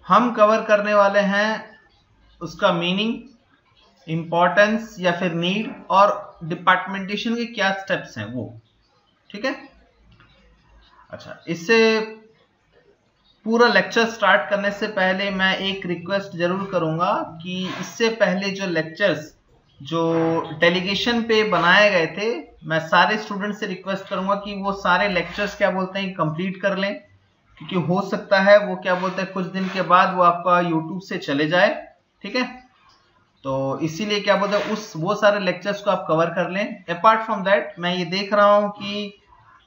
हम कवर करने वाले हैं उसका मीनिंग, इंपॉर्टेंस या फिर नीड और डिपार्टमेंटेशन के क्या स्टेप्स हैं वो। ठीक है। अच्छा, इससे पूरा लेक्चर स्टार्ट करने से पहले मैं एक रिक्वेस्ट जरूर करूंगा कि इससे पहले जो लेक्चर्स जो डेलीगेशन पे बनाए गए थे, मैं सारे स्टूडेंट से रिक्वेस्ट करूंगा कि वो सारे लेक्चर्स क्या बोलते हैं कंप्लीट कर लें, क्योंकि हो सकता है वो क्या बोलते हैं कुछ दिन के बाद वो आपका यूट्यूब से चले जाए। ठीक है, तो इसीलिए क्या बोलते हैं वो सारे लेक्चर्स को आप कवर कर लें। अपार्ट फ्रॉम दैट मैं ये देख रहा हूँ कि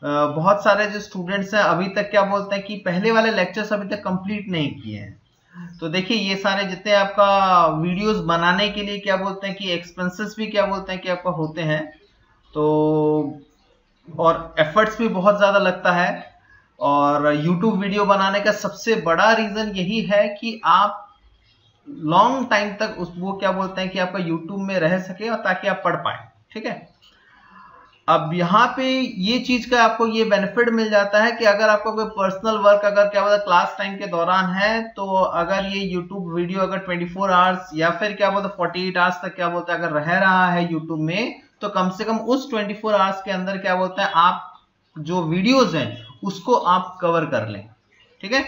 बहुत सारे जो स्टूडेंट्स हैं अभी तक क्या बोलते हैं कि पहले वाले लेक्चर्स अभी तक कंप्लीट नहीं किए हैं। तो देखिए ये सारे जितने आपका वीडियोस बनाने के लिए क्या बोलते हैं कि एक्सपेंसेस भी क्या बोलते हैं कि आपका होते हैं, तो और एफर्ट्स भी बहुत ज़्यादा लगता है। और यूट्यूब वीडियो बनाने का सबसे बड़ा रीज़न यही है कि आप लॉन्ग टाइम तक वो क्या बोलते हैं कि आपका यूट्यूब में रह सके और ताकि आप पढ़ पाए। ठीक है, अब यहाँ पे ये चीज का आपको ये बेनिफिट मिल जाता है कि अगर आपको कोई पर्सनल वर्क अगर क्या बोलते क्लास टाइम के दौरान है, तो अगर ये यूट्यूब वीडियो अगर 24 आवर्स या फिर क्या बोलते 48 आवर्स तक क्या बोलते हैं अगर रह रहा है यूट्यूब में, तो कम से कम उस 24 आवर्स के अंदर क्या बोलते हैं आप जो वीडियोज हैं उसको आप कवर कर लें। ठीक है,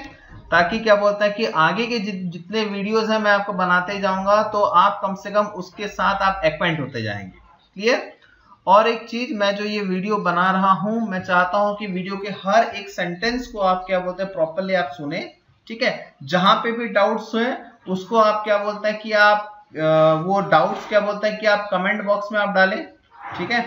ताकि क्या बोलता है कि आगे के जितने वीडियोज हैं मैं आपको बनाते जाऊंगा, तो आप कम से कम उसके साथ आप एक्वेंट होते जाएंगे। क्लियर। और एक चीज, मैं जो ये वीडियो बना रहा हूं, मैं चाहता हूं कि वीडियो के हर एक सेंटेंस को आप क्या बोलते हैं प्रॉपर्ली आप सुने। ठीक है, जहां पे भी डाउट्स हुए उसको आप क्या बोलते हैं कि आप वो डाउट्स क्या बोलते हैं कि आप कमेंट बॉक्स में आप डालें। ठीक है,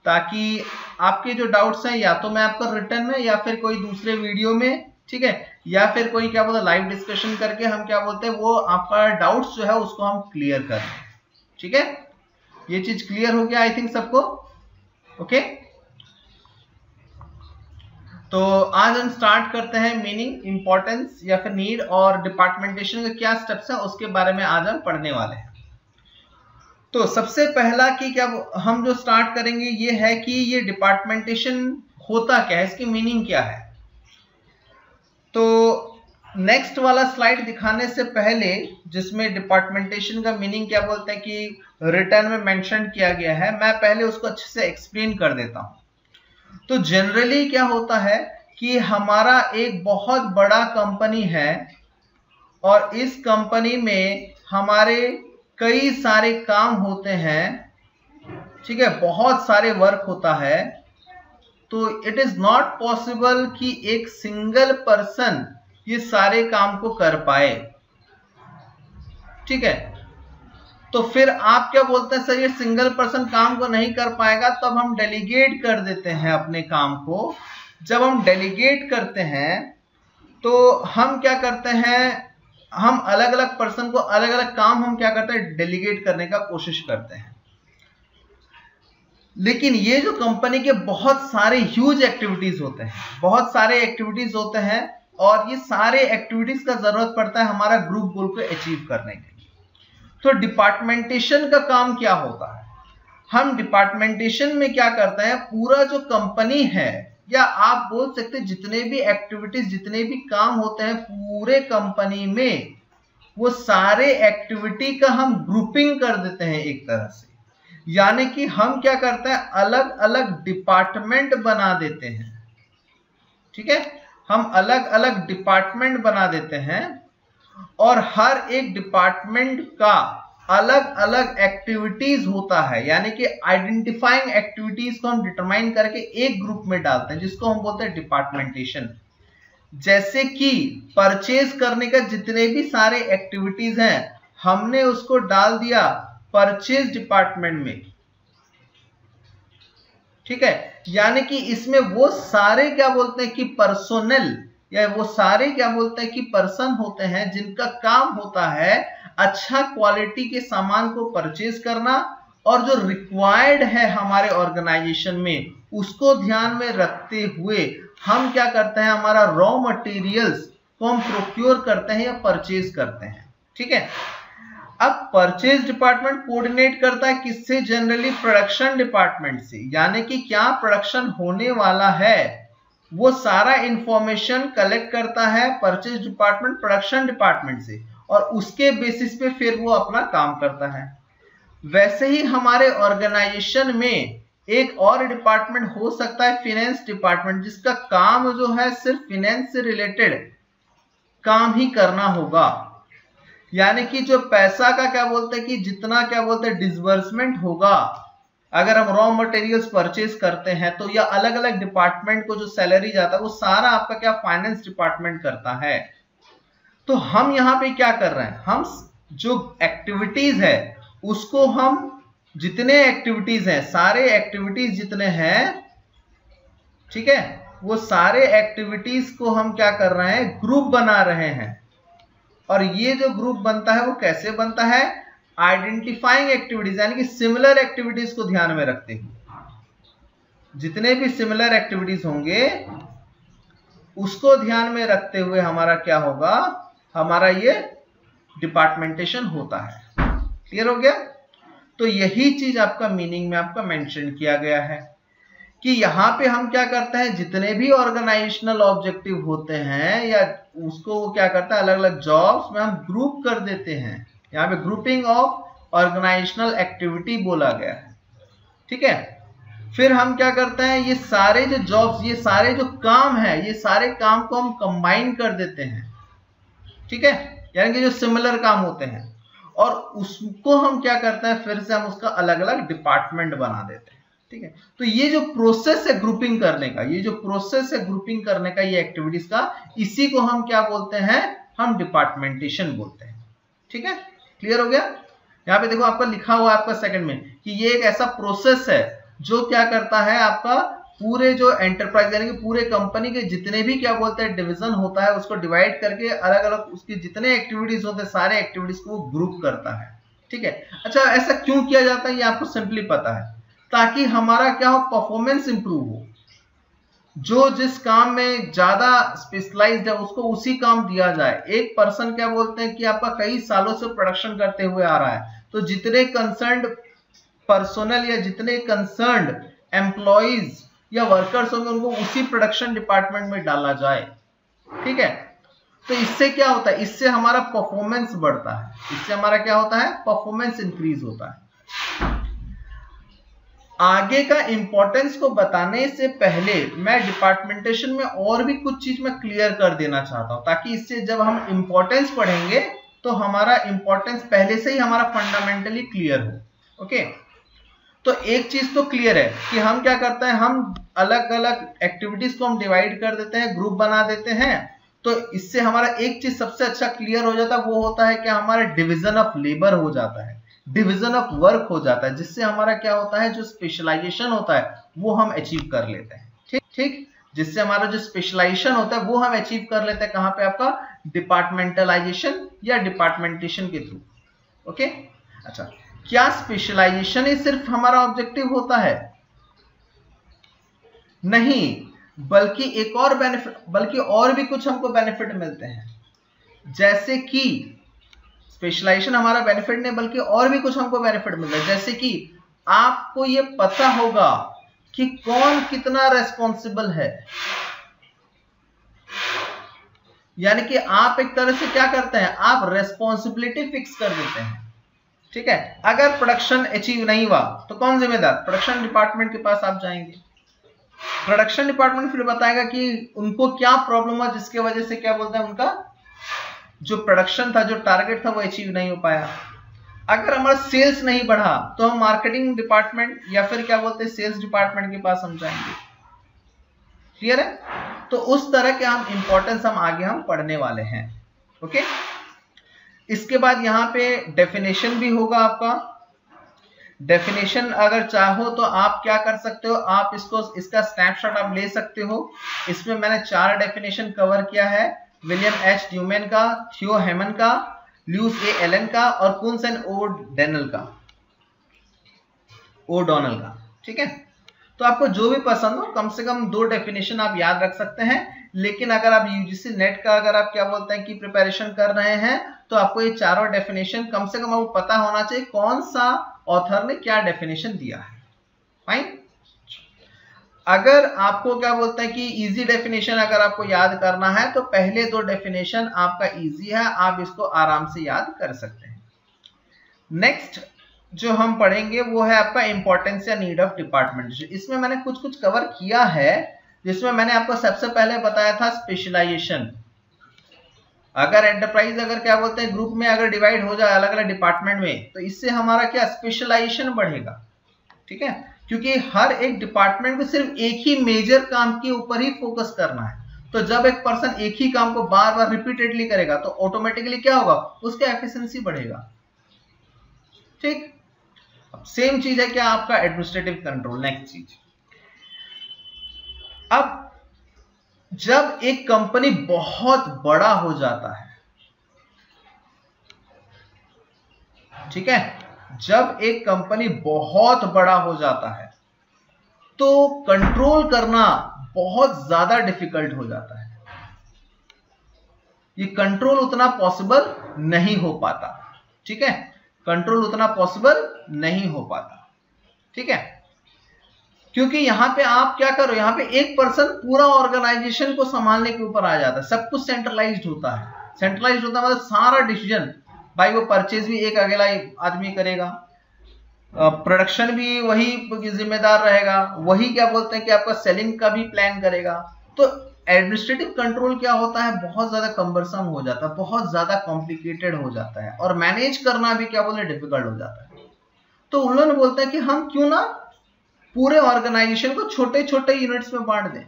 ताकि आपके जो डाउट्स हैं या तो मैं आपको रिटर्न में या फिर कोई दूसरे वीडियो में, ठीक है, या फिर कोई क्या बोलते हैं लाइव डिस्कशन करके हम क्या बोलते हैं वो आपका डाउट्स जो है उसको हम क्लियर कर दें। ठीक है, ये चीज क्लियर हो गया आई थिंक सबको। ओके, तो आज हम स्टार्ट करते हैं मीनिंग, इंपॉर्टेंस या फिर नीड और डिपार्टमेंटेशन के क्या स्टेप्स हैं उसके बारे में आज हम पढ़ने वाले हैं। तो सबसे पहला कि क्या हम जो स्टार्ट करेंगे ये है कि ये डिपार्टमेंटेशन होता क्या है, इसकी मीनिंग क्या है। तो नेक्स्ट वाला स्लाइड दिखाने से पहले जिसमें डिपार्टमेंटेशन का मीनिंग क्या बोलते हैं कि रिटर्न में मेंशन किया गया है, मैं पहले उसको अच्छे से एक्सप्लेन कर देता हूं। तो जनरली क्या होता है कि हमारा एक बहुत बड़ा कंपनी है और इस कंपनी में हमारे कई सारे काम होते हैं। ठीक है, बहुत सारे वर्क होता है, तो इट इज नॉट पॉसिबल कि एक सिंगल पर्सन ये सारे काम को कर पाए। ठीक है, तो फिर आप क्या बोलते हैं सर ये सिंगल पर्सन काम को नहीं कर पाएगा, तब हम डेलीगेट कर देते हैं अपने काम को। जब हम डेलीगेट करते हैं तो हम क्या करते हैं, हम अलग अलग पर्सन को अलग अलग काम हम क्या करते हैं डेलीगेट करने का कोशिश करते हैं। लेकिन ये जो कंपनी के बहुत सारे ह्यूज एक्टिविटीज होते हैं, बहुत सारे एक्टिविटीज होते हैं, और ये सारे एक्टिविटीज का जरूरत पड़ता है हमारा ग्रुप गोल को अचीव करने के लिए। तो डिपार्टमेंटेशन का काम क्या होता है, हम डिपार्टमेंटेशन में क्या करते हैं, पूरा जो कंपनी है या आप बोल सकते हैं जितने भी एक्टिविटीज जितने भी काम होते हैं पूरे कंपनी में, वो सारे एक्टिविटी का हम ग्रुपिंग कर देते हैं एक तरह से। यानी कि हम क्या करते हैं अलग अलग डिपार्टमेंट बना देते हैं। ठीक है, हम अलग अलग डिपार्टमेंट बना देते हैं और हर एक डिपार्टमेंट का अलग अलग एक्टिविटीज होता है। यानी कि आइडेंटिफाइंग एक्टिविटीज को हम डिटरमाइन करके एक ग्रुप में डालते हैं जिसको हम बोलते हैं डिपार्टमेंटेशन। जैसे कि परचेज करने का जितने भी सारे एक्टिविटीज हैं हमने उसको डाल दिया परचेज डिपार्टमेंट में। ठीक है, यानी कि इसमें वो सारे क्या बोलते हैं कि पर्सोनल या वो सारे क्या बोलते हैं कि पर्सन होते हैं जिनका काम होता है अच्छा क्वालिटी के सामान को परचेज करना, और जो रिक्वायर्ड है हमारे ऑर्गेनाइजेशन में उसको ध्यान में रखते हुए हम क्या करते हैं हमारा रॉ मटेरियल्स को हम प्रोक्योर करते हैं या परचेज करते हैं। ठीक है, अब परचेज डिपार्टमेंट कोऑर्डिनेट करता है किससे, जनरली प्रोडक्शन डिपार्टमेंट से। यानी कि क्या प्रोडक्शन होने वाला है वो सारा इंफॉर्मेशन कलेक्ट करता है परचेज डिपार्टमेंट, प्रोडक्शन डिपार्टमेंट से, और उसके बेसिस पे फिर वो अपना काम करता है। वैसे ही हमारे ऑर्गेनाइजेशन में एक और डिपार्टमेंट हो सकता है फिनेंस डिपार्टमेंट, जिसका काम जो है सिर्फ फिनेंस से रिलेटेड काम ही करना होगा। यानी कि जो पैसा का क्या बोलते हैं कि जितना क्या बोलते हैं डिसबर्समेंट होगा, अगर हम रॉ मटेरियल्स परचेज करते हैं तो या अलग अलग डिपार्टमेंट को जो सैलरी जाता है वो सारा आपका क्या फाइनेंस डिपार्टमेंट करता है। तो हम यहां पे क्या कर रहे हैं, हम जो एक्टिविटीज है उसको हम जितने एक्टिविटीज हैं, सारे एक्टिविटीज जितने हैं, ठीक है, वो सारे एक्टिविटीज को हम क्या कर रहे हैं, ग्रुप बना रहे हैं। और ये जो ग्रुप बनता है वो कैसे बनता है, आइडेंटिफाइंग एक्टिविटीज, यानी कि सिमिलर एक्टिविटीज को ध्यान में रखते हुए, जितने भी सिमिलर एक्टिविटीज होंगे उसको ध्यान में रखते हुए हमारा क्या होगा, हमारा ये डिपार्टमेंटेशन होता है। क्लियर हो गया? तो यही चीज आपका मीनिंग में आपका मेंशन किया गया है कि यहां पे हम क्या करते हैं, जितने भी ऑर्गेनाइजेशनल ऑब्जेक्टिव होते हैं या उसको वो क्या करता है, अलग अलग जॉब्स में हम ग्रुप कर देते हैं। यहाँ पे ग्रुपिंग ऑफ ऑर्गेनाइजेशनल एक्टिविटी बोला गया है, ठीक है। फिर हम क्या करते हैं, ये सारे जो जॉब्स, ये सारे जो काम है, ये सारे काम को हम कंबाइन कर देते हैं, ठीक है, यानी कि जो सिमिलर काम होते हैं, और उसको हम क्या करते हैं, फिर से हम उसका अलग अलग डिपार्टमेंट बना देते हैं, ठीक है। तो ये जो प्रोसेस है ग्रुपिंग करने का, ये जो प्रोसेस है ग्रुपिंग करने का, ये एक्टिविटीज का, इसी को हम क्या बोलते हैं, हम डिपार्टमेंटेशन बोलते हैं, ठीक है। क्लियर हो गया? यहाँ पे देखो आपका लिखा हुआ है आपका सेकंड में कि ये एक ऐसा प्रोसेस है जो क्या करता है, आपका पूरे जो एंटरप्राइज यानी कि पूरे कंपनी के जितने भी क्या बोलते हैं डिवीजन होता है उसको डिवाइड करके अलग अलग उसके जितने एक्टिविटीज होते हैं सारे एक्टिविटीज को वो ग्रुप करता है, ठीक है। अच्छा, ऐसा क्यों किया जाता है ये आपको सिंपली पता है, ताकि हमारा क्या हो, परफॉर्मेंस इंप्रूव हो। जो जिस काम में ज्यादा स्पेशलाइज्ड है उसको उसी काम दिया जाए। एक पर्सन क्या बोलते हैं कि आपका कई सालों से प्रोडक्शन करते हुए आ रहा है, तो जितने कंसर्न्ड पर्सोनल या जितने कंसर्न्ड एम्प्लॉइज या वर्कर्स होंगे उनको उसी प्रोडक्शन डिपार्टमेंट में डाला जाए, ठीक है। तो इससे क्या होता है, इससे हमारा परफॉर्मेंस बढ़ता है, इससे हमारा क्या होता है, परफॉर्मेंस इंक्रीज होता है। आगे का इंपॉर्टेंस को बताने से पहले मैं डिपार्टमेंटेशन में और भी कुछ चीज मैं क्लियर कर देना चाहता हूं, ताकि इससे जब हम इंपॉर्टेंस पढ़ेंगे तो हमारा इंपॉर्टेंस पहले से ही हमारा फंडामेंटली क्लियर हो। ओके, तो एक चीज तो क्लियर है कि हम क्या करते हैं, हम अलग अलग एक्टिविटीज को हम डिवाइड कर देते हैं, ग्रुप बना देते हैं। तो इससे हमारा एक चीज सबसे अच्छा क्लियर हो जाता है, वो होता है कि हमारा डिवीजन ऑफ लेबर हो जाता है, डिवीजन ऑफ वर्क हो जाता है, जिससे हमारा क्या होता है, जो स्पेशलाइजेशन होता है वो हम अचीव कर लेते हैं, ठीक ठीक, जिससे हमारा जो स्पेशलाइजेशन होता है वो हम अचीव कर लेते हैं। कहां पे, आपका डिपार्टमेंटलाइजेशन या डिपार्टमेंटेशन के थ्रू। ओके, अच्छा, क्या स्पेशलाइजेशन ही सिर्फ हमारा ऑब्जेक्टिव होता है? नहीं, बल्कि एक और बेनिफिट, बल्कि और भी कुछ हमको बेनिफिट मिलते हैं। जैसे कि स्पेशलाइजेशन हमारा बेनिफिट नहीं, बल्कि और भी कुछ हमको बेनिफिट मिलता है। जैसे कि आपको ये पता होगा कि कौन कितना रेस्पॉन्सिबल है, यानी कि आप एक तरह से क्या करते हैं, आप रेस्पॉन्सिबिलिटी फिक्स कर देते हैं, ठीक है। अगर प्रोडक्शन अचीव नहीं हुआ तो कौन जिम्मेदार, प्रोडक्शन डिपार्टमेंट के पास आप जाएंगे, प्रोडक्शन डिपार्टमेंट फिर बताएगा कि उनको क्या प्रॉब्लम हुआ जिसके वजह से क्या बोलते हैं, उनका जो प्रोडक्शन था, जो टारगेट था वो अचीव नहीं हो पाया। अगर हमारा सेल्स नहीं बढ़ा तो हम मार्केटिंग डिपार्टमेंट या फिर क्या बोलते हैं सेल्स डिपार्टमेंट के पास हम जाएंगे। क्लियर है? तो उस तरह के हम इंपॉर्टेंस हम आगे पढ़ने वाले हैं। ओके, इसके बाद यहाँ पे डेफिनेशन भी होगा आपका। डेफिनेशन अगर चाहो तो आप क्या कर सकते हो, आप इसका स्नैपशॉट आप ले सकते हो। इसमें मैंने 4 डेफिनेशन कवर किया है, विलियम एच न्यूमैन का, थियो हेमन का, ल्यूस ए एलन का और कुन्सन ओडोनल का, ठीक है। तो आपको जो भी पसंद हो, कम से कम 2 डेफिनेशन आप याद रख सकते हैं। लेकिन अगर आप यूजीसी नेट का अगर आप क्या बोलते हैं कि प्रिपरेशन कर रहे हैं तो आपको ये 4 डेफिनेशन कम से कम आपको पता होना चाहिए कौन सा ऑथर ने क्या डेफिनेशन दिया है। फाइन। अगर आपको क्या बोलते हैं कि इजी डेफिनेशन अगर आपको याद करना है तो पहले दो डेफिनेशन आपका इजी है, आप इसको आराम से याद कर सकते हैं। नेक्स्ट जो हम पढ़ेंगे वो है आपका इंपॉर्टेंस या नीड ऑफ डिपार्टमेंटेशन। इसमें मैंने कुछ कुछ कवर किया है, जिसमें मैंने आपको सबसे पहले बताया था स्पेशलाइजेशन। अगर एंटरप्राइज अगर क्या बोलते हैं ग्रुप में अगर डिवाइड हो जाए अलग अलग डिपार्टमेंट में, तो इससे हमारा क्या स्पेशलाइजेशन बढ़ेगा, ठीक है, क्योंकि हर एक डिपार्टमेंट को सिर्फ एक ही मेजर काम के ऊपर ही फोकस करना है। तो जब एक पर्सन एक ही काम को बार बार रिपीटेडली करेगा तो ऑटोमेटिकली क्या होगा, उसका एफिशिएंसी बढ़ेगा। ठीक, अब सेम चीज है क्या आपका एडमिनिस्ट्रेटिव कंट्रोल। नेक्स्ट चीज, अब जब एक कंपनी बहुत बड़ा हो जाता है, ठीक है, जब एक कंपनी बहुत बड़ा हो जाता है तो कंट्रोल करना बहुत ज्यादा डिफिकल्ट हो जाता है। ये कंट्रोल उतना पॉसिबल नहीं हो पाता, ठीक है, कंट्रोल उतना पॉसिबल नहीं हो पाता, ठीक है, क्योंकि यहां पे आप क्या करो, यहां पे एक पर्सन पूरा ऑर्गेनाइजेशन को संभालने के ऊपर आ जाता है, सब कुछ सेंट्रलाइज्ड होता है। सेंट्रलाइज्ड होता है मतलब सारा डिसीजन भाई, वो परचेज भी एक अकेला आदमी करेगा, प्रोडक्शन भी वही जिम्मेदार रहेगा, वही क्या बोलते हैं कि आपका सेलिंग का भी प्लान करेगा। तो एडमिनिस्ट्रेटिव कंट्रोल क्या होता है, बहुत ज्यादा कम्बरसम हो जाता है, बहुत ज्यादा कॉम्प्लिकेटेड हो जाता है, और मैनेज करना भी क्या बोलते हैं डिफिकल्ट हो जाता है। तो उन लोगों ने बोलता है कि हम क्यों ना पूरे ऑर्गेनाइजेशन को छोटे छोटे यूनिट्स में बांट दें,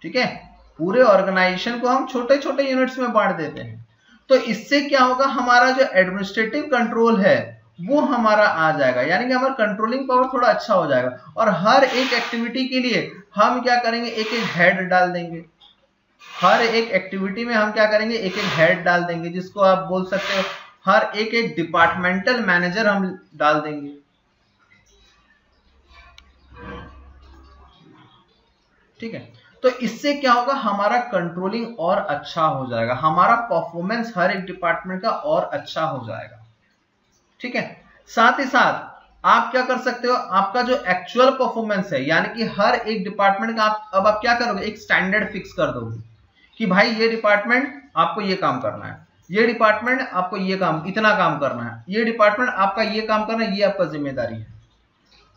ठीक है, पूरे ऑर्गेनाइजेशन को हम छोटे छोटे यूनिट्स में बांट देते हैं। तो इससे क्या होगा, हमारा जो एडमिनिस्ट्रेटिव कंट्रोल है वो हमारा आ जाएगा, यानी कि हमारा कंट्रोलिंग पावर थोड़ा अच्छा हो जाएगा। और हर एक एक्टिविटी के लिए हम क्या करेंगे, एक एक हेड डाल देंगे। हर एक एक्टिविटी में हम क्या करेंगे, एक एक हेड डाल देंगे, जिसको आप बोल सकते हो हर एक एक डिपार्टमेंटल मैनेजर हम डाल देंगे, ठीक है। तो इससे क्या होगा, हमारा कंट्रोलिंग और अच्छा हो जाएगा, हमारा परफॉर्मेंस हर एक डिपार्टमेंट का और अच्छा हो जाएगा, ठीक है। साथ ही साथ आप क्या कर सकते हो, आपका जो एक्चुअल परफॉर्मेंस है, यानी कि हर एक डिपार्टमेंट का अब आप क्या करोगे, एक स्टैंडर्ड फिक्स कर दोगे कि भाई ये डिपार्टमेंट आपको ये काम करना है, ये डिपार्टमेंट आपको ये काम इतना काम करना है, ये डिपार्टमेंट आपका ये काम करना है, ये आपका जिम्मेदारी है।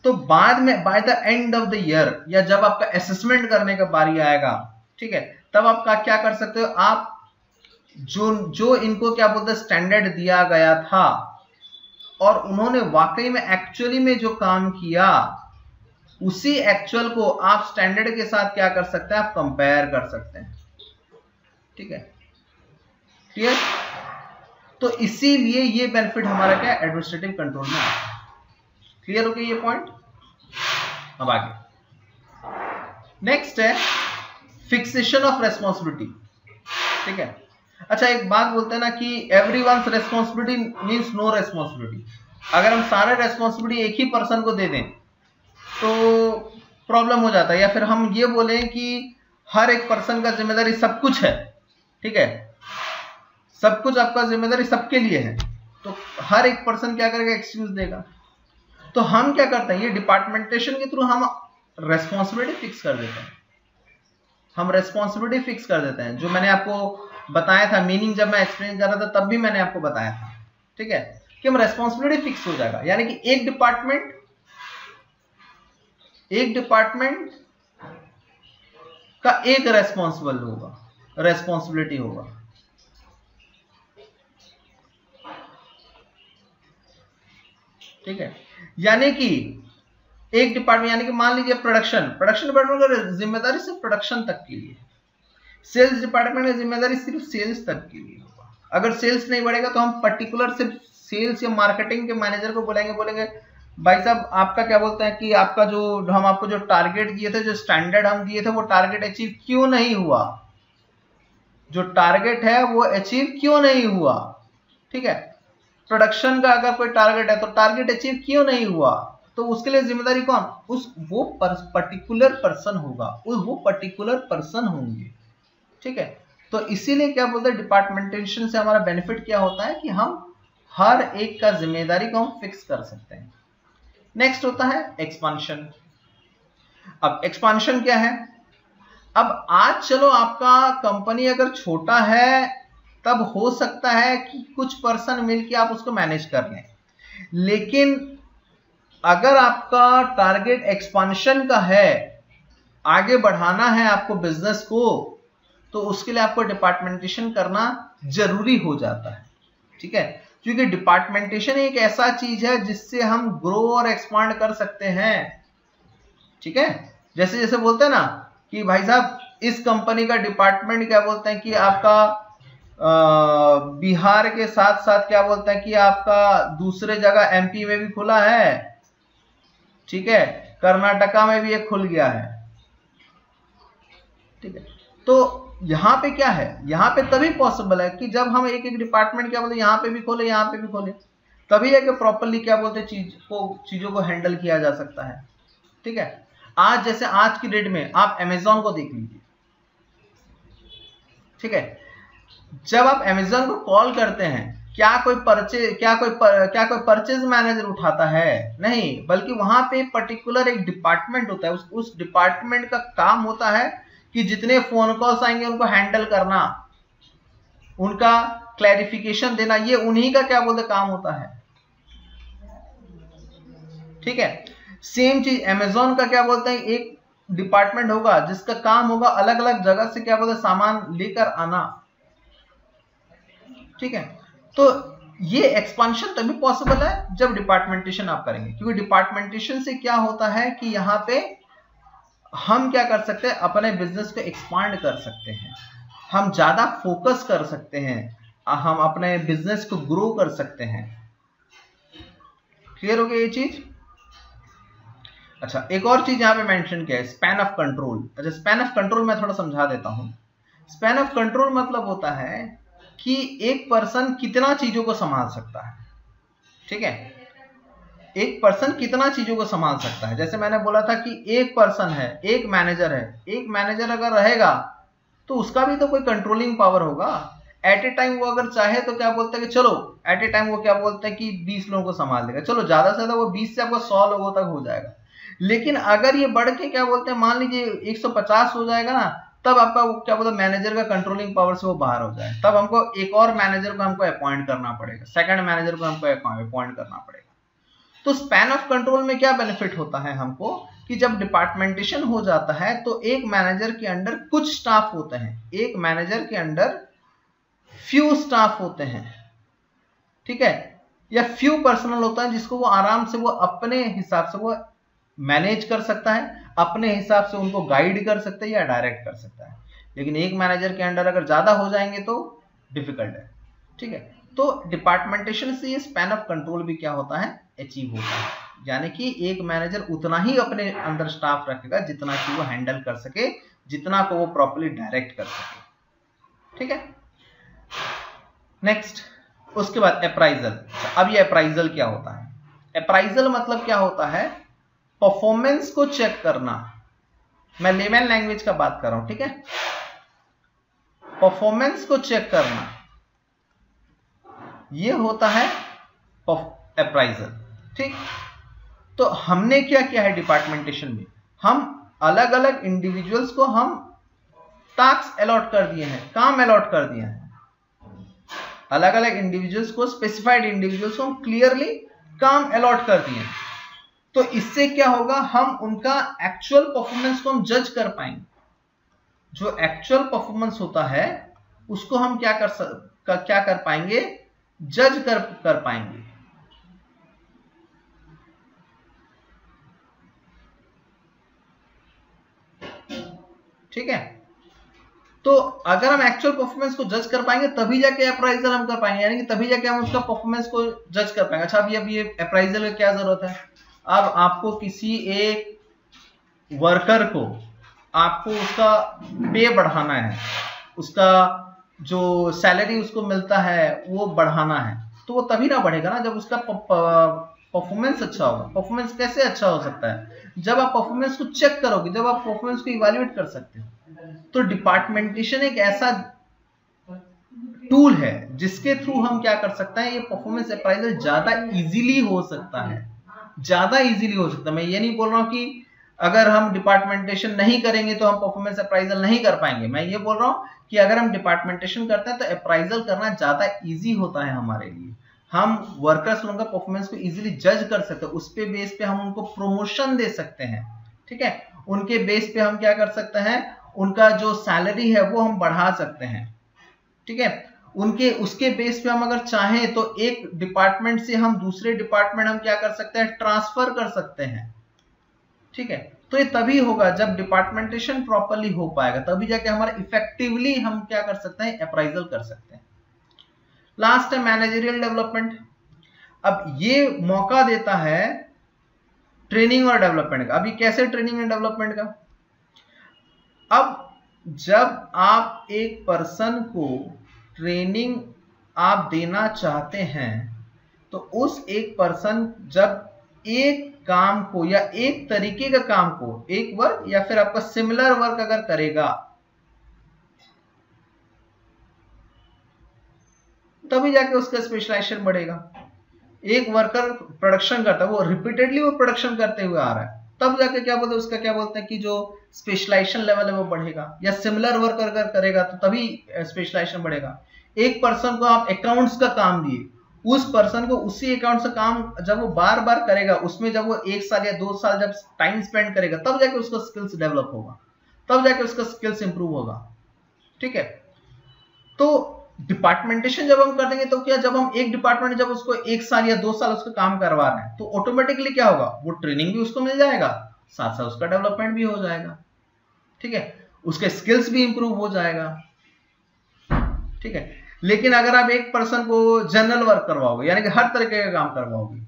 तो बाद में by the end of the year, या जब आपका असेसमेंट करने का बारी आएगा, ठीक है, तब आप क्या कर सकते हो, आप जो इनको क्या बोलते हैं स्टैंडर्ड दिया गया था और उन्होंने वाकई में एक्चुअली में जो काम किया, उसी एक्चुअल को आप स्टैंडर्ड के साथ क्या कर सकते हैं, आप कंपेयर कर सकते हैं, ठीक है, क्लियर। तो इसीलिए ये बेनिफिट हमारा क्या एडमिनिस्ट्रेटिव कंट्रोल में आता है। क्लियर हो गया ये पॉइंट। अब आगे नेक्स्ट है फिक्सेशन ऑफ रेस्पॉन्सिबिलिटी, ठीक है। अच्छा, एक बात बोलते हैं ना कि everyone's responsibility means no responsibility. अगर हम सारे रेस्पॉन्सिबिलिटी एक ही पर्सन को दे दें तो प्रॉब्लम हो जाता है, या फिर हम ये बोलें कि हर एक पर्सन का जिम्मेदारी सब कुछ है, ठीक है, सब कुछ आपका जिम्मेदारी सबके लिए है, तो हर एक पर्सन क्या करेगा, एक्सक्यूज देगा। तो हम क्या करते हैं, ये डिपार्टमेंटेशन के थ्रू हम रेस्पॉन्सिबिलिटी फिक्स कर देते हैं, हम रेस्पॉन्सिबिलिटी फिक्स कर देते हैं, जो मैंने आपको बताया था मीनिंग, जब मैं एक्सप्लेन कर रहा था तब भी मैंने आपको बताया था, ठीक है, कि हम रेस्पॉन्सिबिलिटी फिक्स हो जाएगा, यानी कि एक डिपार्टमेंट का एक रेस्पॉन्सिबिलिटी होगा, ठीक है। यानी कि एक डिपार्टमेंट, यानी कि मान लीजिए प्रोडक्शन डिपार्टमेंट का जिम्मेदारी सिर्फ प्रोडक्शन तक के लिए, सेल्स डिपार्टमेंट की जिम्मेदारी सिर्फ सेल्स तक के लिए होगा। अगर सेल्स नहीं बढ़ेगा तो हम पर्टिकुलर सिर्फ सेल्स या मार्केटिंग के मैनेजर को बोलेंगे भाई साहब आपका क्या बोलते हैं कि आपका जो हम आपको जो टारगेट दिए थे, जो स्टैंडर्ड हम दिए थे, वो टारगेट अचीव क्यों नहीं हुआ, जो टारगेट है वो अचीव क्यों नहीं हुआ, ठीक है। प्रोडक्शन का अगर कोई टारगेट है तो टारगेट अचीव क्यों नहीं हुआ, तो उसके लिए जिम्मेदारी कौन, वो पर्टिकुलर पर्सन होगा, वो पर्टिकुलर पर्सन होंगे, ठीक है। तो इसीलिए क्या बोलते हैं डिपार्टमेंटेशन से हमारा बेनिफिट क्या होता है कि हम हर एक का जिम्मेदारी को हम फिक्स कर सकते हैं। नेक्स्ट होता है एक्सपांशन। अब एक्सपांशन क्या है? अब आज चलो आपका कंपनी अगर छोटा है तब हो सकता है कि कुछ पर्सन मिलके आप उसको मैनेज कर लें, लेकिन अगर आपका टारगेट एक्सपांशन का है, आगे बढ़ाना है आपको बिजनेस को, तो उसके लिए आपको डिपार्टमेंटेशन करना जरूरी हो जाता है। ठीक है, क्योंकि डिपार्टमेंटेशन एक ऐसा चीज है जिससे हम ग्रो और एक्सपांड कर सकते हैं। ठीक है, जैसे जैसे बोलते हैं ना कि भाई साहब इस कंपनी का डिपार्टमेंट क्या बोलते हैं कि आपका बिहार के साथ साथ क्या बोलते हैं कि आपका दूसरे जगह एमपी में भी खुला है, ठीक है, कर्नाटका में भी एक खुल गया है। ठीक है, तो यहां पे क्या है, यहां पे तभी पॉसिबल है कि जब हम एक एक डिपार्टमेंट क्या बोलते हैं यहां पे भी खोले यहां पे भी खोले, तभी है कि प्रॉपरली क्या बोलते हैं चीजों को हैंडल किया जा सकता है। ठीक है, आज जैसे आज की डेट में आप अमेज़न को देख लीजिए। ठीक है, जब आप अमेज़न को कॉल करते हैं, क्या कोई परचेज मैनेजर उठाता है? नहीं, बल्कि वहां पे पर्टिकुलर एक डिपार्टमेंट होता है, उस डिपार्टमेंट का काम होता है कि जितने फोन कॉल्स आएंगे उनको हैंडल करना, उनका क्लैरिफिकेशन देना, ये उन्हीं का क्या बोलते काम होता है। ठीक है, सेम चीज अमेज़न का क्या बोलते हैं एक डिपार्टमेंट होगा जिसका काम होगा अलग अलग जगह से क्या बोलते सामान लेकर आना। ठीक है, तो ये एक्सपांशन तभी पॉसिबल है जब डिपार्टमेंटेशन आप करेंगे, क्योंकि डिपार्टमेंटेशन से क्या होता है कि यहां पे हम क्या कर सकते हैं, अपने बिजनेस को एक्सपांड कर सकते हैं, हम ज्यादा फोकस कर सकते हैं, हम अपने बिजनेस को ग्रो कर सकते हैं। क्लियर हो गया ये चीज? अच्छा, एक और चीज यहां पे मेंशन किया है, स्पैन ऑफ कंट्रोल। अच्छा, स्पैन ऑफ कंट्रोल मैं थोड़ा समझा देता हूं। स्पैन ऑफ कंट्रोल मतलब होता है कि एक पर्सन कितना चीजों को संभाल सकता है। ठीक है, एक पर्सन कितना चीजों को संभाल सकता है। जैसे मैंने बोला था कि एक पर्सन है, एक मैनेजर है, एक मैनेजर अगर रहेगा तो उसका भी तो कोई कंट्रोलिंग पावर होगा। एट ए टाइम वो अगर चाहे तो क्या बोलते हैं कि चलो एट ए टाइम वो क्या बोलते हैं कि 20 लोगों को संभाल लेगा, चलो ज्यादा से ज्यादा वो 20 से आपको 100 लोगों तक हो जाएगा। लेकिन अगर ये बढ़ के क्या बोलते हैं मान लीजिए 150 हो जाएगा ना, तब आपका क्या बोलते हैं मैनेजर का कंट्रोलिंग पावर से वो बाहर हो जाए, तब हमको एक और मैनेजर को हमको अपॉइंट करना पड़ेगा, सेकंड मैनेजर को हमको अपॉइंट करना पड़ेगा। तो स्पैन ऑफ कंट्रोल में क्या बेनिफिट होता है हमको कि जब डिपार्टमेंटेशन हो जाता है तो एक मैनेजर के अंडर कुछ स्टाफ होते हैं, एक मैनेजर के अंडर फ्यू स्टाफ होते हैं। ठीक है, या फ्यू पर्सनल होता है जिसको वो आराम से वो अपने हिसाब से वो मैनेज कर सकता है, अपने हिसाब से उनको गाइड कर सकता है या डायरेक्ट कर सकता है। लेकिन एक मैनेजर के अंडर अगर ज्यादा हो जाएंगे तो डिफिकल्ट है। ठीक है, तो डिपार्टमेंटेशन से ये स्पैन ऑफ कंट्रोल भी क्या होता है, अचीव होता है, यानी कि एक मैनेजर उतना ही अपने अंदर स्टाफ रखेगा जितना कि वो हैंडल कर सके, जितना को वो प्रॉपर्ली डायरेक्ट कर सके। ठीक है, नेक्स्ट उसके बाद अप्राइजल। अब ये अप्राइजल क्या होता है? अप्राइजल मतलब क्या होता है, परफॉर्मेंस को चेक करना। मैं लेमन लैंग्वेज का बात कर रहा हूं। ठीक है, परफॉर्मेंस को चेक करना, ये होता है अप्राइजल। ठीक, तो हमने क्या किया है डिपार्टमेंटेशन में, हम अलग अलग इंडिविजुअल्स को हम टास्क अलॉट कर दिए हैं, काम अलॉट कर दिए हैं, अलग अलग इंडिविजुअल्स को, स्पेसिफाइड इंडिविजुअल्स को क्लियरली काम अलॉट कर दिए हैं। तो इससे क्या होगा, हम उनका एक्चुअल परफॉर्मेंस को हम जज कर पाएंगे। जो एक्चुअल परफॉर्मेंस होता है उसको हम क्या कर पाएंगे, जज कर पाएंगे। ठीक है, तो अगर हम एक्चुअल परफॉर्मेंस को जज कर पाएंगे तभी जाके अप्राइजल हम कर पाएंगे, यानी कि तभी जाके हम उसका परफॉर्मेंस को जज कर पाएंगे। अच्छा, अभी ये अप्राइजल की क्या जरूरत है? अब आपको किसी एक वर्कर को आपको उसका पे बढ़ाना है, उसका जो सैलरी उसको मिलता है वो बढ़ाना है, तो वो तभी ना बढ़ेगा ना जब उसका परफॉर्मेंस अच्छा होगा। परफॉर्मेंस कैसे अच्छा हो सकता है? जब आप परफॉर्मेंस को चेक करोगे, जब आप परफॉर्मेंस को इवैल्यूएट कर सकते हो। तो डिपार्टमेंटेशन एक ऐसा टूल है जिसके थ्रू हम क्या कर सकते हैं, ये परफॉर्मेंस अप्राइजल ज्यादा इजीली हो सकता है, ज्यादा इजीली हो सकता है। मैं ये नहीं बोल रहा हूं कि अगर हम डिपार्टमेंटेशन नहीं करेंगे तो हम परफॉर्मेंस अप्राइजल नहीं कर पाएंगे। मैं ये बोल रहा हूं कि अगर हम डिपार्टमेंटेशन करते हैं तो अप्राइजल करना ज्यादा इजी होता है हमारे लिए। हम वर्कर्स लोगों का परफॉर्मेंस को इजीली जज कर सकते हैं, उस पे बेस पे हम उनको प्रमोशन दे सकते हैं, ठीक है। उनके बेस पे हम क्या कर सकते हैं, उनका जो सैलरी है वो हम बढ़ा सकते हैं, ठीक है। उसके बेस पे हम अगर चाहें तो एक डिपार्टमेंट से हम दूसरे डिपार्टमेंट हम क्या कर सकते हैं, ट्रांसफर कर सकते हैं, ठीक है। तो ये तभी होगा जब डिपार्टमेंटेशन प्रॉपर्ली हो पाएगा, तभी जाके हमारा इफेक्टिवली हम क्या कर सकते हैं, अप्राइजल कर सकते हैं। लास्ट है मैनेजरियल डेवलपमेंट। अब ये मौका देता है ट्रेनिंग और डेवलपमेंट का। अभी कैसे ट्रेनिंग एंड डेवलपमेंट का, अब जब आप एक पर्सन को ट्रेनिंग आप देना चाहते हैं तो उस एक पर्सन जब एक काम को या एक तरीके का काम को, एक वर्क या फिर आपका सिमिलर वर्क अगर करेगा तभी जाके उसका स्पेशलाइजेशन बढ़ेगा। एक वर्कर प्रोडक्शन करता है, वो रिपीटेडली वो प्रोडक्शन करते हुए आ रहा है, तब जाके क्या बोलते हैं, उसका क्या बोलते हैं कि जो स्पेशलाइजेशन लेवल है वो बढ़ेगा। या सिमिलर वर्क अगर करेगा तो तभी स्पेशलाइजेशन बढ़ेगा। एक पर्सन को आप अकाउंट्स का काम दिए, उस पर्सन को उसी अकाउंट से काम जब वो बार बार करेगा, उसमें जब वो 1 साल या 2 साल जब टाइम स्पेंड करेगा तब जाके उसका स्किल्स डेवलप होगा, तब जाके उसका स्किल्स इंप्रूव होगा, ठीक है। तो डिपार्टमेंटेशन जब हम कर देंगे तो क्या, जब हम एक डिपार्टमेंट जब उसको 1 साल या 2 साल उसका काम करवा रहे हैं तो ऑटोमेटिकली क्या होगा, वो ट्रेनिंग भी उसको मिल जाएगा, साथ साथ उसका डेवलपमेंट भी हो जाएगा, ठीक है। उसके स्किल्स भी इंप्रूव हो जाएगा, ठीक है। लेकिन अगर आप एक पर्सन को जनरल वर्क करवाओगे, यानी कि हर तरीके का काम करवाओगे,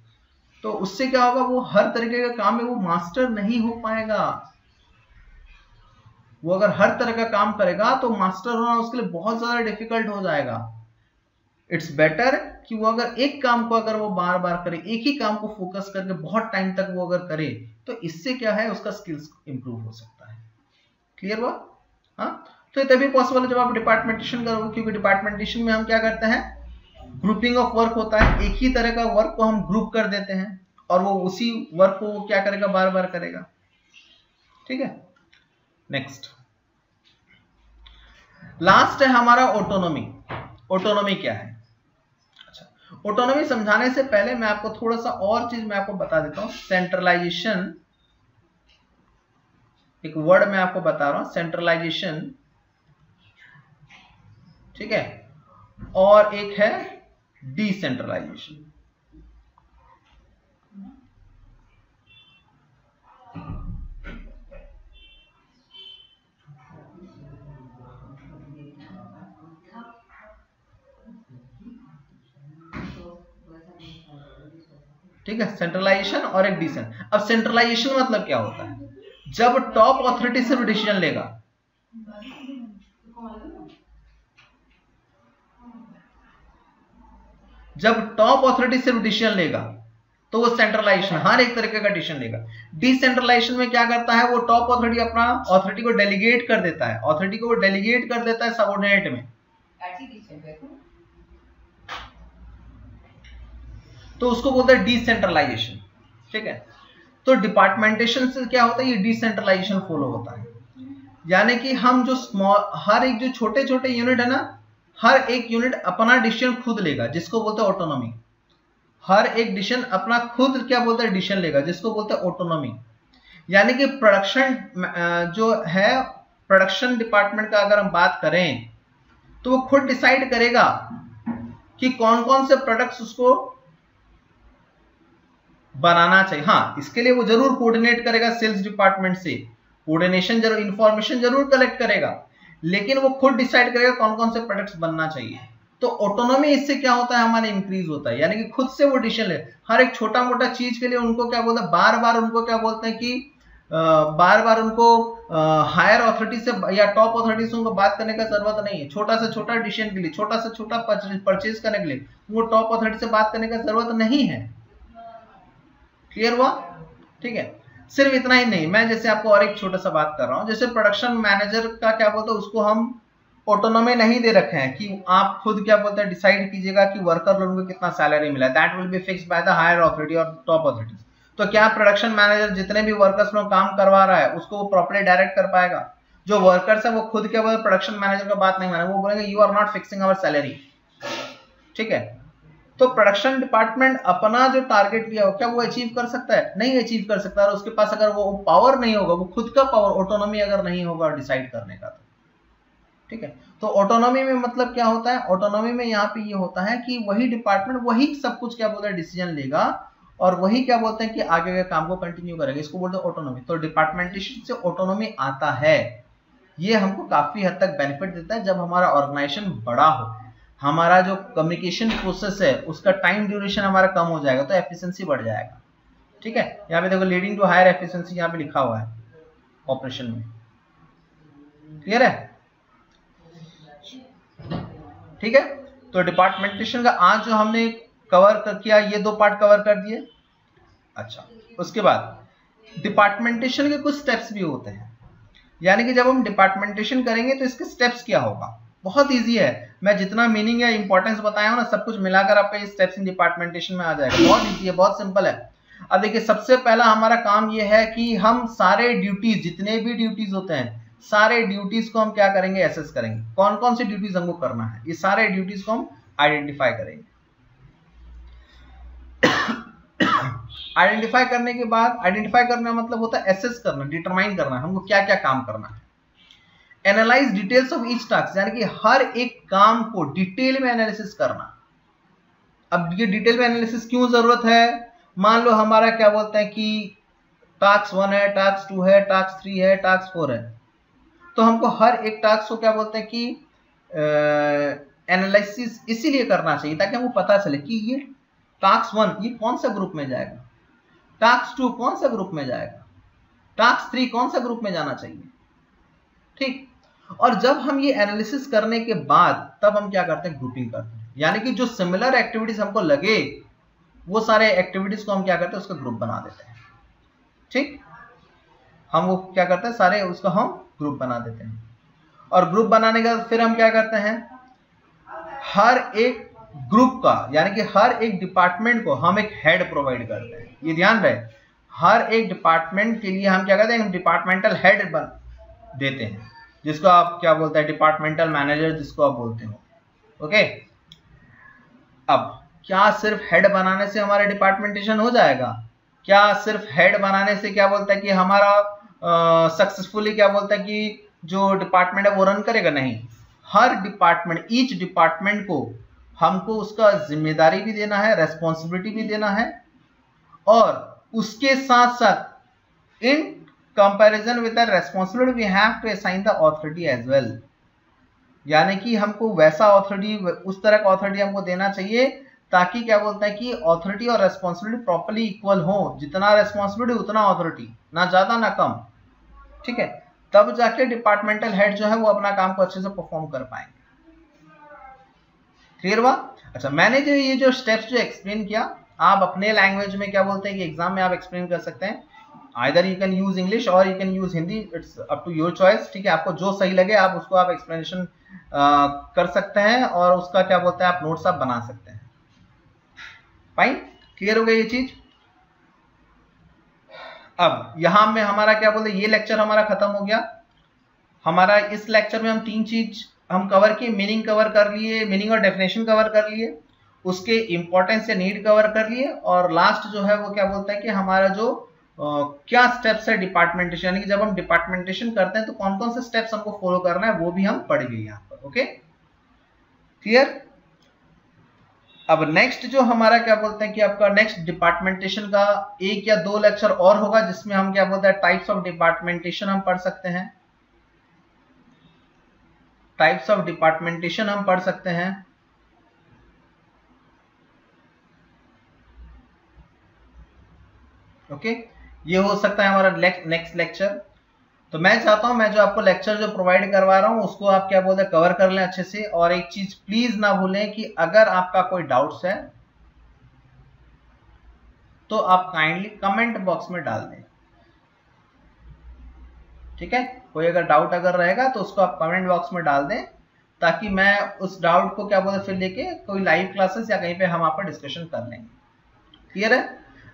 तो उससे क्या होगा, वो हर तरीके का काम में वो मास्टर नहीं हो पाएगा। वो अगर हर तरह का काम करेगा तो मास्टर होना उसके लिए बहुत ज्यादा डिफिकल्ट हो जाएगा। इट्स बेटर कि वो अगर एक काम को अगर वो बार बार करे, एक ही काम को फोकस करके बहुत टाइम तक वो अगर करे, तो इससे क्या है, उसका स्किल्स इंप्रूव हो सकता है। क्लियर हुआ? हाँ, तो ये तभी पॉसिबल है जब आप डिपार्टमेंटेशन करोगे, क्योंकि डिपार्टमेंटेशन में हम क्या करते हैं, ग्रुपिंग ऑफ वर्क होता है, एक ही तरह का वर्क को हम ग्रुप कर देते हैं और वो उसी वर्क को क्या करेगा, बार बार करेगा, ठीक है। नेक्स्ट लास्ट है हमारा ऑटोनॉमी। ऑटोनॉमी क्या है? अच्छा, ऑटोनॉमी समझाने से पहले मैं आपको थोड़ा सा और चीज मैं आपको बता देता हूं। सेंट्रलाइजेशन, एक वर्ड मैं आपको बता रहा हूं, सेंट्रलाइजेशन, ठीक है, और एक है डिसेंट्रलाइजेशन। ठीक है, सेंट्रलाइजेशन और एक डिसेंट। अब सेंट्रलाइजेशन मतलब क्या होता है, जब टॉप अथॉरिटी सिर्फ डिसीजन लेगा, जब टॉप अथॉरिटी सिर्फ डिसीजन लेगा तो वो सेंट्रलाइजेशन, हर एक तरीके का डिसीजन लेगा। डिसेंट्रलाइजेशन में क्या करता है, वो टॉप अथॉरिटी अपना अथॉरिटी को डेलीगेट कर देता है, अथॉरिटी को वो डेलीगेट कर देता है सबऑर्डिनेट में, तो उसको बोलते हैं डिसेंट्रलाइजेशन, ठीक है। तो डिपार्टमेंटेशन से क्या होता है, ये डिसेंट्रलाइजेशन फॉलो होता है, यानी कि हम जो स्मॉल, हर एक जो छोटे छोटे यूनिट है ना, हर एक यूनिट अपना डिसीजन खुद लेगा, जिसको बोलते हैं ऑटोनॉमी। हर एक डिसीजन अपना खुद क्या बोलते हैं, डिसीजन लेगा, जिसको बोलते हैं ऑटोनॉमी। यानी कि प्रोडक्शन जो है, प्रोडक्शन डिपार्टमेंट का अगर हम बात करें तो वो खुद डिसाइड करेगा कि कौन कौन से प्रोडक्ट्स उसको बनाना चाहिए। हाँ, इसके लिए वो जरूर कोऑर्डिनेट करेगा सेल्स डिपार्टमेंट से, कोऑर्डिनेशन जरूर, इंफॉर्मेशन जरूर कलेक्ट करेगा, लेकिन वो खुद डिसाइड करेगा कौन कौन से प्रोडक्ट्स बनना चाहिए। तो ऑटोनॉमी इससे क्या होता है, हमारा इंक्रीज होता है, यानी कि खुद से वो डिसीजन ले। हर एक छोटा मोटा चीज के लिए उनको क्या बोलते हैं, बार बार उनको क्या बोलते हैं कि बार बार उनको हायर अथॉरिटी से या टॉप अथॉरिटी से उनको बात करने का जरूरत नहीं है। छोटा से छोटा डिसीजन के लिए, छोटा से छोटा परचेज करने के लिए वो टॉप अथॉरिटी से बात करने का जरूरत नहीं है। क्लियर हुआ? ठीक है, सिर्फ इतना ही नहीं, मैं जैसे आपको और एक छोटा सा बात कर रहा हूं, जैसे प्रोडक्शन मैनेजर का क्या बोलते हैं, उसको हम ऑटोनॉमी नहीं दे रखे हैं कि आप खुद क्या बोलते हैं डिसाइड कीजिएगा कि वर्कर लोगों को कितना सैलरी मिला है, that will be fixed by the higher authority और टॉप अथॉरिटी। तो क्या प्रोडक्शन मैनेजर जितने भी वर्कर्स लोग काम करवा रहा है उसको वो प्रॉपर्ली डायरेक्ट कर पाएगा? जो वर्कर्स है वो खुद क्या बोले, प्रोडक्शन मैनेजर का बात नहीं माने, वो बोलेंगे you are not fixing our salary. ठीक है, तो प्रोडक्शन डिपार्टमेंट अपना जो टारगेट लिया हो क्या वो अचीव कर सकता है? नहीं अचीव कर सकता। और उसके पास अगर वो पावर नहीं होगा, वो खुद का पावर, ऑटोनॉमी अगर नहीं होगा डिसाइड करने का, तो ठीक है। तो ऑटोनॉमी में मतलब क्या होता है? ऑटोनॉमी में यहाँ पे ये होता है कि वही डिपार्टमेंट वही सब कुछ क्या बोलते हैं डिसीजन लेगा और वही क्या बोलते हैं कि आगे के काम को कंटिन्यू करेगा, इसको बोलते हैं ऑटोनॉमी। तो डिपार्टमेंटेशन से ऑटोनॉमी आता है, ये हमको काफी हद तक बेनिफिट देता है जब हमारा ऑर्गेनाइजेशन बड़ा हो, हमारा जो कम्युनिकेशन प्रोसेस है उसका टाइम ड्यूरेशन हमारा कम हो जाएगा, तो एफिशिएंसी बढ़ जाएगा। ठीक है, यहाँ पे देखो लीडिंग टू हायर एफिशिएंसी यहाँ पे लिखा हुआ है ऑपरेशन में। क्लियर है? ठीक है, तो डिपार्टमेंटेशन का आज जो हमने कवर किया, ये 2 पार्ट कवर कर दिए। अच्छा, उसके बाद डिपार्टमेंटेशन के कुछ स्टेप्स भी होते हैं, यानी कि जब हम डिपार्टमेंटेशन करेंगे तो इसके स्टेप्स क्या होगा। बहुत इजी है, मैं जितना मीनिंग या इंपॉर्टेंस बताया हूं ना सब कुछ मिलाकर आपका ये स्टेप्स इन डिपार्टमेंटेशन में आ जाएगा। बहुत इजी है, बहुत सिंपल है। अब देखिए, सबसे पहला हमारा काम ये है कि हम सारे ड्यूटीज, जितने भी ड्यूटीज होते हैं, सारे ड्यूटीज को हम क्या करेंगे, एसेस करेंगे। कौन कौन सी ड्यूटीज हमको करना है, ये सारे ड्यूटीज को हम आइडेंटिफाई करेंगे। आइडेंटिफाई करने के बाद, आइडेंटिफाई करना मतलब होता है एसेस करना, डिटरमाइन करना हमको क्या क्या काम करना है। Analyse details of each task, यानी कि हर एक काम को डिटेल में एनालिसिस करना। अब ये डिटेल में एनालिसिस क्यों जरूरत है? मान लो हमारा क्या बोलते हैं कि टास्क 1 है, टास्क 2 है, टास्क 3 है, टास्क 4 है, तो हमको हर एक टास्क को क्या बोलते हैं कि एनालिसिस इसीलिए करना चाहिए ताकि हमको पता चले कि ये टास्क 1 ये कौन सा ग्रुप में जाएगा, टास्क 2 कौन सा ग्रुप में जाएगा, टास्क 3 कौन सा ग्रुप में जाना चाहिए। ठीक, और जब हम ये एनालिसिस करने के बाद तब हम क्या करते हैं, ग्रुपिंग करते हैं, यानी कि जो सिमिलर एक्टिविटीज हमको लगे वो सारे एक्टिविटीज को हम क्या करते हैं, उसका ग्रुप बना देते हैं। ठीक, हम वो क्या करते हैं, सारे उसका हम ग्रुप बना देते हैं। और ग्रुप बनाने के बाद फिर हम क्या करते हैं, हर एक ग्रुप का यानी कि हर एक डिपार्टमेंट को हम एक हेड प्रोवाइड करते हैं। ये ध्यान रहे, हर एक डिपार्टमेंट के लिए हम क्या करते हैं, डिपार्टमेंटल हेड देते हैं, जिसको आप क्या बोलते हैं, डिपार्टमेंटल मैनेजर जिसको आप बोलते हो। ओके, अब क्या सिर्फ हेड बनाने से हमारा डिपार्टमेंटेशन हो जाएगा? क्या सिर्फ हेड बनाने से क्या बोलता है कि हमारा सक्सेसफुली क्या बोलता है कि जो डिपार्टमेंट है वो रन करेगा? नहीं, हर डिपार्टमेंट, ईच डिपार्टमेंट को हमको उसका जिम्मेदारी भी देना है, रेस्पॉन्सिबिलिटी भी देना है, और उसके साथ साथ in comparison with the responsibility we have to assign the authority as well, यानी कि हमको वैसा अथॉरिटी, उस तरह का अथॉरिटी हमको देना चाहिए ताकि क्या बोलता है कि अथॉरिटी और रेस्पॉन्सिबिलिटी प्रॉपर्ली इक्वल हो, जितना रेस्पॉन्सिबिलिटी उतना अथॉरिटी, ना ज्यादा ना कम। ठीक है, तब जाके डिपार्टमेंटल हेड जो है वो अपना काम को अच्छे से परफॉर्म कर पाएंगे। क्लियर हुआ? अच्छा, मैंने जो ये जो स्टेप्स जो एक्सप्लेन किया, आप अपने लैंग्वेज में क्या बोलते हैं कि एग्जाम में आप एक्सप्लेन कर सकते हैं। Either you can use English और you can use Hindi, it's up to your choice. ठीक है, आपको जो सही लगे आप उसको आप एक्सप्लेनेशन कर सकते हैं और उसका क्या बोलते हैं आप नोट्स आप बना सकते हैं। फाइन, क्लियर हो गया ये चीज? अब यहां में हमारा क्या बोलते हैं, ये लेक्चर हमारा खत्म हो गया। हमारा इस लेक्चर में हम 3 चीज हम कवर किए, मीनिंग कवर कर लिए, मीनिंग और डेफिनेशन कवर कर लिए, उसके इंपॉर्टेंस या नीड कवर कर लिए, और लास्ट जो है वो क्या बोलता है कि हमारा जो क्या स्टेप्स है डिपार्टमेंटेशन, यानी कि जब हम डिपार्टमेंटेशन करते हैं तो कौन कौन से स्टेप्स हमको फॉलो करना है वो भी हम पढ़ गए यहाँ पर। Okay, clear? अब नेक्स्ट जो हमारा क्या बोलते हैं कि आपका नेक्स्ट डिपार्टमेंटेशन का 1 या 2 लेक्चर और होगा, जिसमें हम क्या बोलते हैं टाइप्स ऑफ डिपार्टमेंटेशन हम पढ़ सकते हैं, टाइप्स ऑफ डिपार्टमेंटेशन हम पढ़ सकते हैं। ओके, ये हो सकता है हमारा नेक्स्ट लेक्चर। तो मैं चाहता हूं मैं जो आपको लेक्चर जो प्रोवाइड करवा रहा हूं उसको आप क्या बोलते हैं कवर कर लें अच्छे से। और एक चीज प्लीज ना भूलें कि अगर आपका कोई डाउट्स है तो आप काइंडली कमेंट बॉक्स में डाल दें। ठीक है, कोई अगर डाउट अगर रहेगा तो उसको आप कमेंट बॉक्स में डाल दें, ताकि मैं उस डाउट को क्या बोलते फिर लेके कोई लाइव क्लासेस या कहीं पे हम आप डिस्कशन कर लेंगे। क्लियर है?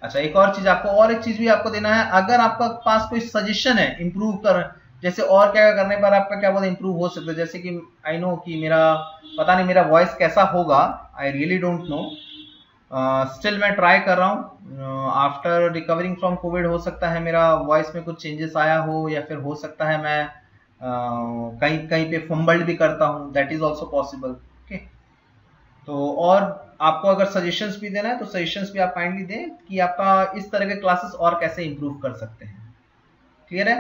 अच्छा, एक और चीज आपको, और एक चीज भी आपको देना है, अगर आपका पास कोई सजेशन है इम्प्रूव कर, जैसे और क्या करने पर आपका क्या बोलते इम्प्रूव हो सकता है, जैसे कि आई नो कि मेरा पता नहीं मेरा वॉइस कैसा होगा, I really don't know, still मैं ट्राई कर रहा हूँ। आफ्टर रिकवरिंग फ्रॉम कोविड हो सकता है मेरा वॉइस में कुछ चेंजेस आया हो, या फिर हो सकता है मैं कहीं कहीं पे फंबल्ड भी करता हूँ, that is also possible. Okay, तो और आपको अगर सजेशंस भी देना है तो सजेशंस भी आप काइंडली दें कि आपका इस तरह के क्लासेस और कैसे इंप्रूव कर सकते हैं। क्लियर है?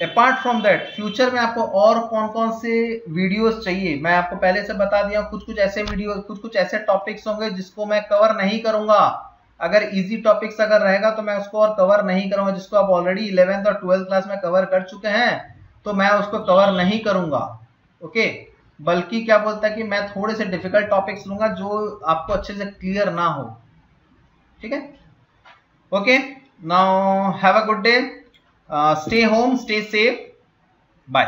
अपार्ट फ्रॉम दैट फ्यूचर में आपको और कौन कौन से वीडियोस चाहिए, मैं आपको पहले से बता दिया हूं, कुछ कुछ ऐसे वीडियो, कुछ कुछ ऐसे टॉपिक्स होंगे जिसको मैं कवर नहीं करूंगा। अगर इजी टॉपिक्स अगर रहेगा तो मैं उसको और कवर नहीं करूंगा, जिसको आप ऑलरेडी 11th और 12th क्लास में कवर कर चुके हैं तो मैं उसको कवर नहीं करूंगा। ओके, बल्कि क्या बोलता है कि मैं थोड़े से डिफिकल्ट टॉपिक्स लूंगा जो आपको अच्छे से क्लियर ना हो। ठीक है? Okay, now have a good day, stay home, stay safe, bye.